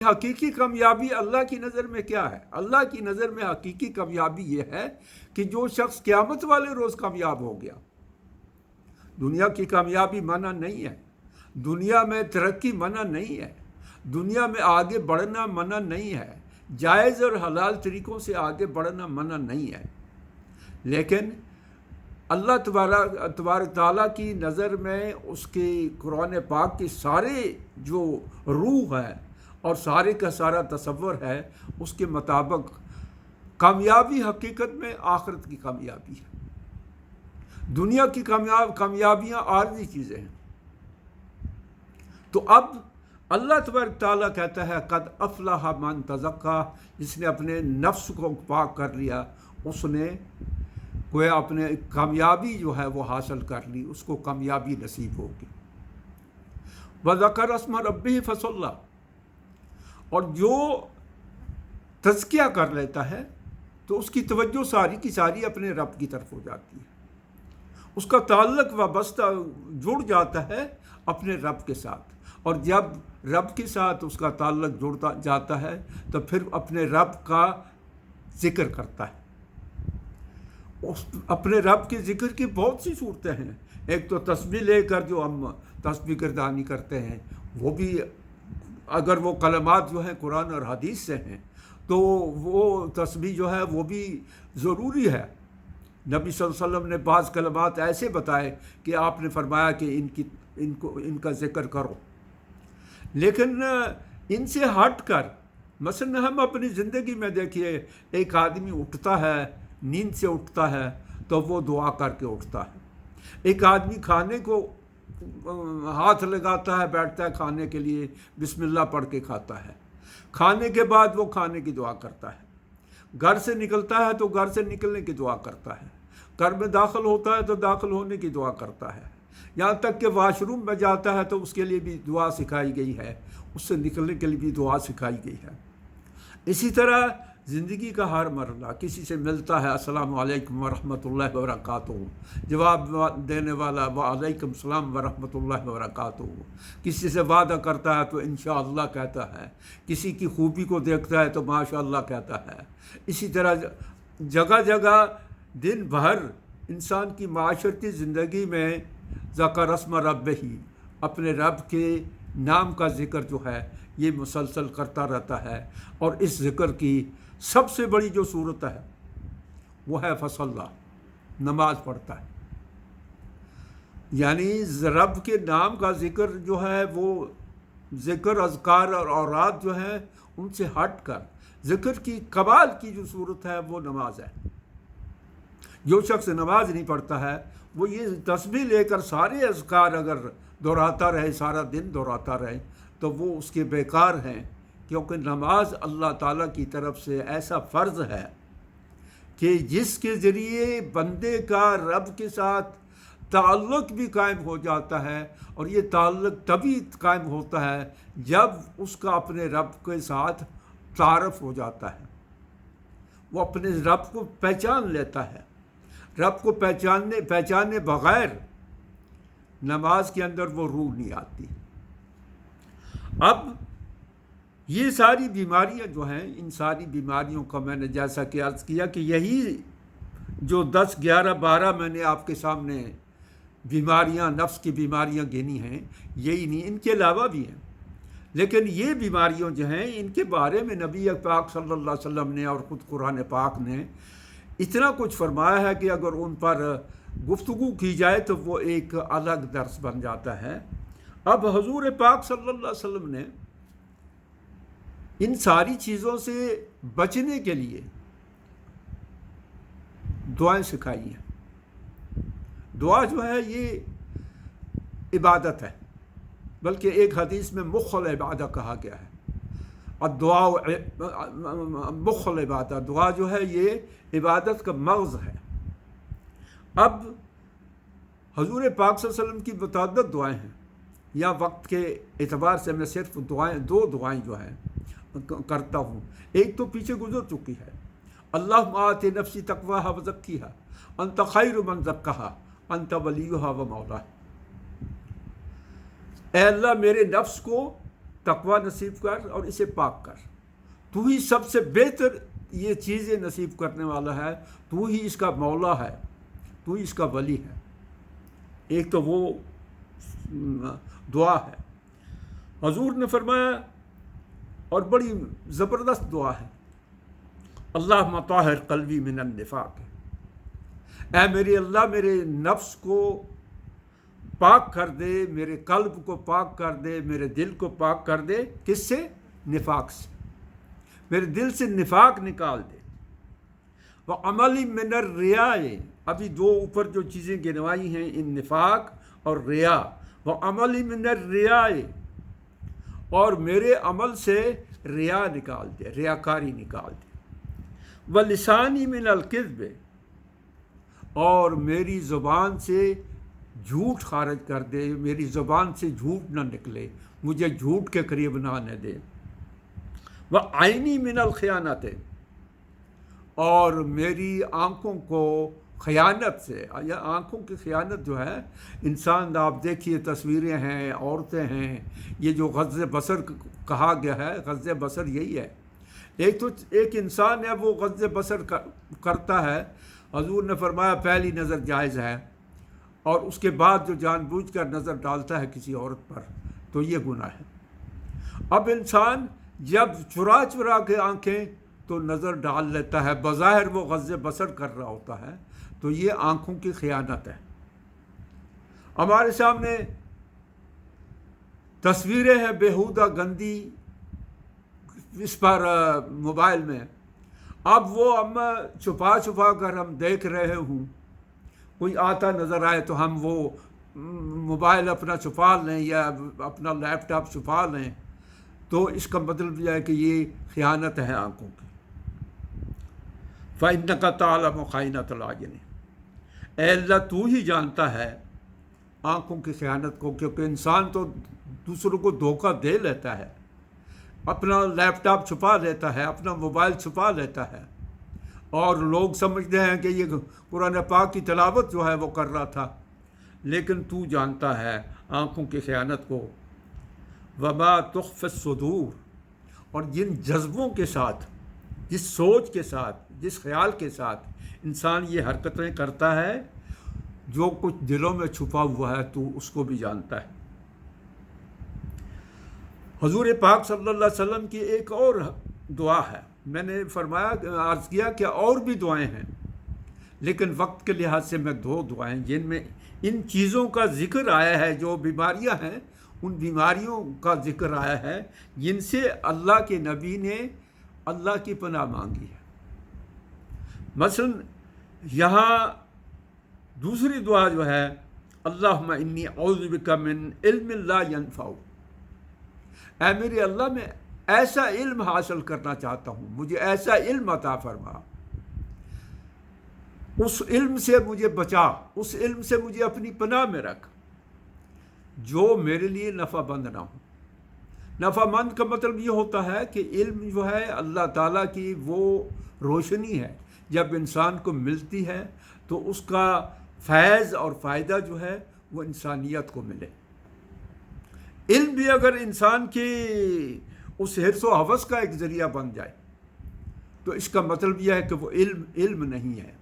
حقیقی کامیابی اللہ کی نظر میں کیا ہے؟ اللہ کی نظر میں حقیقی کامیابی یہ ہے کہ جو شخص قیامت والے روز کامیاب ہو گیا۔ دنیا کی کامیابی منع نہیں ہے، دنیا میں ترقی منع نہیں ہے، دنیا میں آگے بڑھنا منع نہیں ہے، جائز اور حلال طریقوں سے آگے بڑھنا منع نہیں ہے، لیکن اللہ تبارک تعالیٰ کی نظر میں اس کے قرآن پاک کے سارے جو روح ہے اور سارے کا سارا تصور ہے، اس کے مطابق کامیابی حقیقت میں آخرت کی کامیابی ہے۔ دنیا کی کامیابیاں عارضی چیزیں ہیں۔ تو اب اللہ تبارک تعالیٰ کہتا ہے قد افلح من تزکا، جس نے اپنے نفس کو پاک کر لیا، اس نے گویا اپنے کامیابی جو ہے وہ حاصل کر لی، اس کو کامیابی نصیب ہوگی۔ وذکر اسم ربہ فصلی، اور جو تزکیہ کر لیتا ہے تو اس کی توجہ ساری کی ساری اپنے رب کی طرف ہو جاتی ہے، اس کا تعلق وابستہ جڑ جاتا ہے اپنے رب کے ساتھ، اور جب رب کے ساتھ اس کا تعلق جڑتا جاتا ہے تو پھر اپنے رب کا ذکر کرتا ہے۔ اپنے رب کے ذکر کی بہت سی صورتیں ہیں، ایک تو تسبیح لے کر جو ہم تسبیح گردانی کرتے ہیں، وہ بھی اگر وہ کلمات جو ہیں قرآن اور حدیث سے ہیں تو وہ تسبیح جو ہے وہ بھی ضروری ہے۔ نبی صلی اللہ علیہ وسلم نے بعض کلمات ایسے بتائے کہ آپ نے فرمایا کہ ان کا ذکر کرو، لیکن ان سے ہٹ کر مثلا ہم اپنی زندگی میں دیکھیے، ایک آدمی اٹھتا ہے، نیند سے اٹھتا ہے تو وہ دعا کر کے اٹھتا ہے، ایک آدمی کھانے کو ہاتھ لگاتا ہے، بیٹھتا ہے کھانے کے لیے، بسم اللہ پڑھ کے کھاتا ہے، کھانے کے بعد وہ کھانے کی دعا کرتا ہے، گھر سے نکلتا ہے تو گھر سے نکلنے کی دعا کرتا ہے، گھر میں داخل ہوتا ہے تو داخل ہونے کی دعا کرتا ہے، یہاں تک کہ واش روم میں جاتا ہے تو اس کے لیے بھی دعا سکھائی گئی ہے، اس سے نکلنے کے لیے بھی دعا سکھائی گئی ہے۔ اسی طرح زندگی کا ہر مرحلہ، کسی سے ملتا ہے السلام علیکم ورحمۃ اللہ وبرکاتہ، جواب دینے والا وعلیکم السلام ورحمۃ اللہ وبرکاتہ، کسی سے وعدہ کرتا ہے تو انشاءاللہ کہتا ہے، کسی کی خوبی کو دیکھتا ہے تو ماشاءاللہ کہتا ہے۔ اسی طرح جگہ جگہ دن بھر انسان کی معاشرتی زندگی میں ذکر اسم ربہ، اپنے رب کے نام کا ذکر جو ہے یہ مسلسل کرتا رہتا ہے، اور اس ذکر کی سب سے بڑی جو صورت ہے وہ ہے فصلی، نماز پڑھتا ہے۔ یعنی رب کے نام کا ذکر جو ہے وہ ذکر، اذکار اور اوراد جو ہیں ان سے ہٹ کر ذکر کی کمال کی جو صورت ہے وہ نماز ہے۔ جو شخص نماز نہیں پڑھتا ہے وہ یہ تسبیح لے کر سارے اذکار اگر دہراتا رہے، سارا دن دہراتا رہے تو وہ اس کے بیکار ہیں، کیونکہ نماز اللہ تعالیٰ کی طرف سے ایسا فرض ہے کہ جس کے ذریعے بندے کا رب کے ساتھ تعلق بھی قائم ہو جاتا ہے، اور یہ تعلق تبھی قائم ہوتا ہے جب اس کا اپنے رب کے ساتھ تعارف ہو جاتا ہے، وہ اپنے رب کو پہچان لیتا ہے۔ رب کو پہچانے بغیر نماز کے اندر وہ روح نہیں آتی۔ اب یہ ساری بیماریاں جو ہیں، ان ساری بیماریوں کا میں نے جیسا کہ عرض کیا کہ یہی جو 10 11 12 میں نے آپ کے سامنے بیماریاں، نفس کی بیماریاں گنی ہیں، یہی نہیں، ان کے علاوہ بھی ہیں، لیکن یہ بیماریاں جو ہیں ان کے بارے میں نبی پاک صلی اللہ علیہ وسلم نے اور خود قرآن پاک نے اتنا کچھ فرمایا ہے کہ اگر ان پر گفتگو کی جائے تو وہ ایک الگ درس بن جاتا ہے۔ اب حضور پاک صلی اللہ علیہ وسلم نے ان ساری چیزوں سے بچنے کے لیے دعائیں سکھائی ہیں۔ دعا جو ہے یہ عبادت ہے، بلکہ ایک حدیث میں مخ العبادہ کہا گیا ہے، اور دعا مخ العبادہ، دعا جو ہے یہ عبادت کا مغز ہے۔ اب حضور پاک صلی اللہ علیہ وسلم کی متعدد دعائیں ہیں، یا وقت کے اعتبار سے میں صرف دو دعائیں جو ہیں کرتا ہوں۔ ایک تو پیچھے گزر چکی ہے، اللہم آت نفسی تقواہا وزکیہا انت خیر من زکاہا انت ولیہا و مولاہا، اے اللہ میرے نفس کو تقوی نصیب کر اور اسے پاک کر. تو ہی سب سے بہتر یہ چیزیں نصیب کرنے والا ہے. تو ہی اس کا مولا ہے, تو ہی اس کا ولی ہے. ایک تو وہ دعا ہے. حضور نے فرمایا, اور بڑی زبردست دعا ہے, اللہم طہر قلبی من النفاق. اے میرے اللہ, میرے نفس کو پاک کر دے, میرے قلب کو پاک کر دے, میرے دل کو پاک کر دے. کس سے؟ نفاق سے. میرے دل سے نفاق نکال دے. وعملی من الریا, ابھی دو اوپر جو چیزیں گنوائی ہیں, ان نفاق اور ریا. وعملی من الریا, اور میرے عمل سے ریا نکال دے, ریاکاری نکال دے. ولسانی من الکذب, اور میری زبان سے جھوٹ خارج کر دے, میری زبان سے جھوٹ نہ نکلے, مجھے جھوٹ کے قریب نہ آنے دے. وعینی من الخیانت, اور میری آنکھوں کو خیانت سے, یا آنکھوں کی خیانت جو ہے, انسان آپ دیکھیے تصویریں ہیں, عورتیں ہیں, یہ جو غض بصر کہا گیا ہے, غض بصر یہی ہے. ایک انسان ہے وہ غض بصر کرتا ہے. حضور نے فرمایا پہلی نظر جائز ہے, اور اس کے بعد جو جان بوجھ کر نظر ڈالتا ہے کسی عورت پر تو یہ گناہ ہے. اب انسان جب چرا چرا کے آنکھیں تو نظر ڈال لیتا ہے, بظاہر وہ غض بصر کر رہا ہوتا ہے, تو یہ آنکھوں کی خیانت ہے. ہمارے سامنے تصویریں ہیں بیہودہ گندی اس پر موبائل میں. اب وہ ہم چھپا چھپا کر ہم دیکھ رہے ہوں, کوئی آتا نظر آئے تو ہم وہ موبائل اپنا چھپا لیں یا اپنا لیپ ٹاپ چھپا لیں, تو اس کا مطلب یہ ہے کہ یہ خیانت ہے آنکھوں کی. فَإِنَّكَ تَعْلَمُ خَائِنَةَ الْأَعْيُنِ, اے اللہ تو ہی جانتا ہے آنکھوں کی خیانت کو, کیونکہ انسان تو دوسروں کو دھوکہ دے لیتا ہے, اپنا لیپ ٹاپ چھپا لیتا ہے, اپنا موبائل چھپا لیتا ہے, اور لوگ سمجھتے ہیں کہ یہ قرآن پاک کی تلاوت جو ہے وہ کر رہا تھا, لیکن تو جانتا ہے آنکھوں کی خیانت کو. وما تخفی الصدور, اور جن جذبوں کے ساتھ, جس سوچ کے ساتھ, جس خیال کے ساتھ انسان یہ حرکتیں کرتا ہے, جو کچھ دلوں میں چھپا ہوا ہے تو اس کو بھی جانتا ہے. حضور پاک صلی اللہ علیہ وسلم کی ایک اور دعا ہے. میں نے فرمایا, عرض کیا کہ اور بھی دعائیں ہیں, لیکن وقت کے لحاظ سے میں دو دعائیں جن میں ان چیزوں کا ذکر آیا ہے, جو بیماریاں ہیں ان بیماریوں کا ذکر آیا ہے جن سے اللہ کے نبی نے اللہ کی پناہ مانگی ہے. مثلا یہاں دوسری دعا جو ہے, اللہم انی اعوذ بک من علم لا ینفع, اے میرے اللہ میں ایسا علم حاصل کرنا چاہتا ہوں, مجھے ایسا علم عطا فرما, اس علم سے مجھے بچا, اس علم سے مجھے اپنی پناہ میں رکھ, جو میرے لیے نفع مند نہ ہو. نفع مند کا مطلب یہ ہوتا ہے کہ علم جو ہے اللہ تعالیٰ کی وہ روشنی ہے, جب انسان کو ملتی ہے تو اس کا فیض اور فائدہ جو ہے وہ انسانیت کو ملے. علم بھی اگر انسان کی اس حرص و ہوس کا ایک ذریعہ بن جائے تو اس کا مطلب یہ ہے کہ وہ علم نہیں ہے.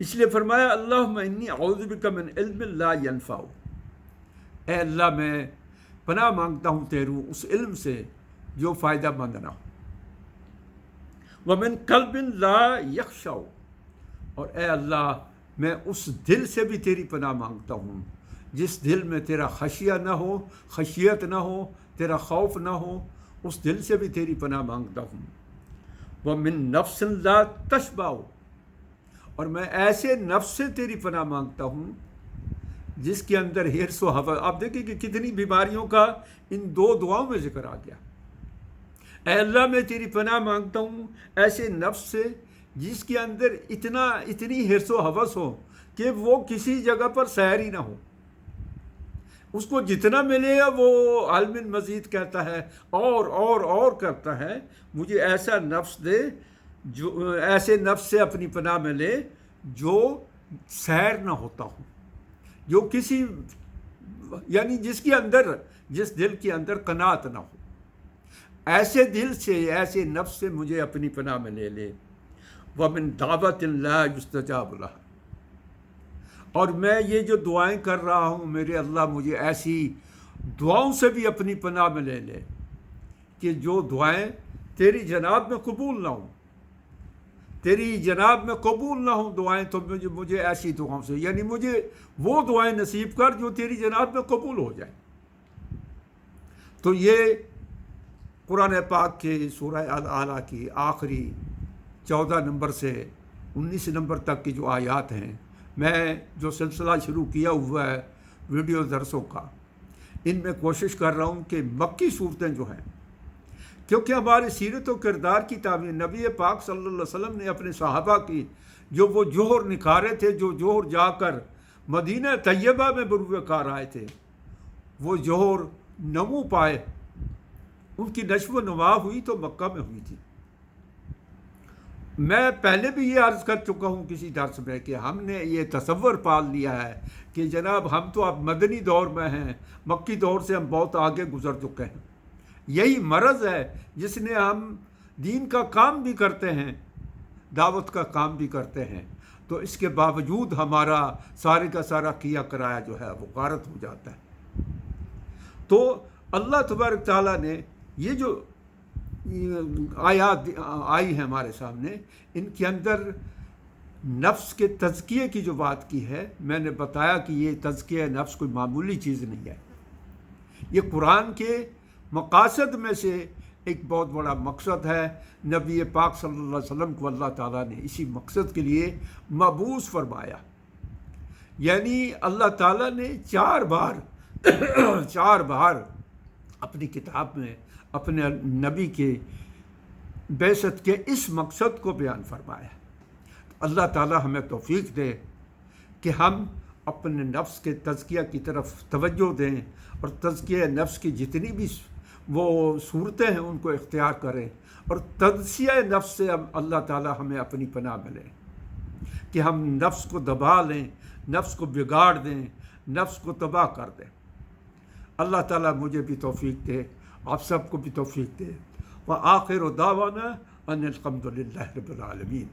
اس لیے فرمایا اللہم انی اعوذ بک من علم لا ینفع, اے اللہ میں پناہ مانگتا ہوں تیرو اس علم سے جو فائدہ مند نہ ہو. ومن قلب لا یخشع, اور اے اللہ میں اس دل سے بھی تیری پناہ مانگتا ہوں جس دل میں تیرا خشیہ نہ ہو, خشیت نہ ہو, تیرا خوف نہ ہو, اس دل سے بھی تیری پناہ مانگتا ہوں. ومن نفس لا تشبع, اور میں ایسے نفس سے تیری پناہ مانگتا ہوں جس کے اندر حرص و ہوس. آپ دیکھیں کہ کتنی بیماریوں کا ان دو دعاؤں میں ذکر آ گیا. اے اللہ میں تیری پناہ مانگتا ہوں ایسے نفس سے جس کے اندر اتنی حرص و ہوس ہو کہ وہ کسی جگہ پر سیر ہی نہ ہو, اس کو جتنا ملے گا وہ عالم مزید کہتا ہے اور کرتا ہے. مجھے ایسا نفس دے, جو ایسے نفس سے اپنی پناہ میں لے جو سیر نہ ہوتا ہو, جو کسی یعنی جس کے اندر جس دل کے اندر قناعت نہ ہو، ایسے دل سے، ایسے نفس سے مجھے اپنی پناہ میں لے لے۔ وَمِن دعوت لا یستجاب لها، اور میں یہ جو دعائیں کر رہا ہوں میرے اللہ مجھے ایسی دعاؤں سے بھی اپنی پناہ میں لے لے کہ جو دعائیں تیری جناب میں قبول نہ ہوں، تیری جناب میں قبول نہ ہوں دعائیں، تو مجھے ایسی دعاؤں سے، یعنی مجھے وہ دعائیں نصیب کر جو تیری جناب میں قبول ہو جائیں۔ تو یہ قرآن پاک کے سورہ الاعلیٰ کی آخری 14 نمبر سے 19 نمبر تک کی جو آیات ہیں، میں جو سلسلہ شروع کیا ہوا ہے ویڈیو درسوں کا، ان میں کوشش کر رہا ہوں کہ مکی صورتیں جو ہیں، کیونکہ ہمارے سیرت و کردار کی تعمیر نبی پاک صلی اللہ علیہ وسلم نے اپنے صحابہ کی جو وہ جوہر نکھارے تھے، جو جوہر جا کر مدینہ طیبہ میں بروئے کار آئے تھے، وہ جوہر نمو پائے، ان کی نشو و نما ہوئی تو مکہ میں ہوئی تھی۔ میں پہلے بھی یہ عرض کر چکا ہوں کسی درس میں کہ ہم نے یہ تصور پال لیا ہے کہ جناب ہم تو اب مدنی دور میں ہیں، مکی دور سے ہم بہت آگے گزر چکے ہیں۔ یہی مرض ہے جس نے ہم دین کا کام بھی کرتے ہیں، دعوت کا کام بھی کرتے ہیں، تو اس کے باوجود ہمارا سارے کا سارا کیا کرایا جو ہے وہ غارت ہو جاتا ہے۔ تو اللہ تبارک تعالیٰ نے یہ جو آیات آئی ہیں ہمارے سامنے، ان کے اندر نفس کے تزکیے کی جو بات کی ہے، میں نے بتایا کہ یہ تزکیہ نفس کوئی معمولی چیز نہیں ہے، یہ قرآن کے مقاصد میں سے ایک بہت بڑا مقصد ہے۔ نبی پاک صلی اللہ علیہ وسلم کو اللہ تعالیٰ نے اسی مقصد کے لیے مبعوث فرمایا، یعنی اللہ تعالیٰ نے 4 بار اپنی کتاب میں اپنے نبی کے بعثت کے اس مقصد کو بیان فرمایا۔ اللہ تعالیٰ ہمیں توفیق دے کہ ہم اپنے نفس کے تزکیہ کی طرف توجہ دیں، اور تزکیہ نفس کی جتنی بھی وہ صورتیں ہیں ان کو اختیار کریں، اور تزکیہ نفس سے اللہ تعالیٰ ہمیں اپنی پناہ میں لیں کہ ہم نفس کو دبا لیں، نفس کو بگاڑ دیں، نفس کو تباہ کر دیں۔ اللہ تعالیٰ مجھے بھی توفیق دے، آپ سب کو بھی توفیق دے۔ وآخر دعوانا ان الحمد للہ رب العالمین۔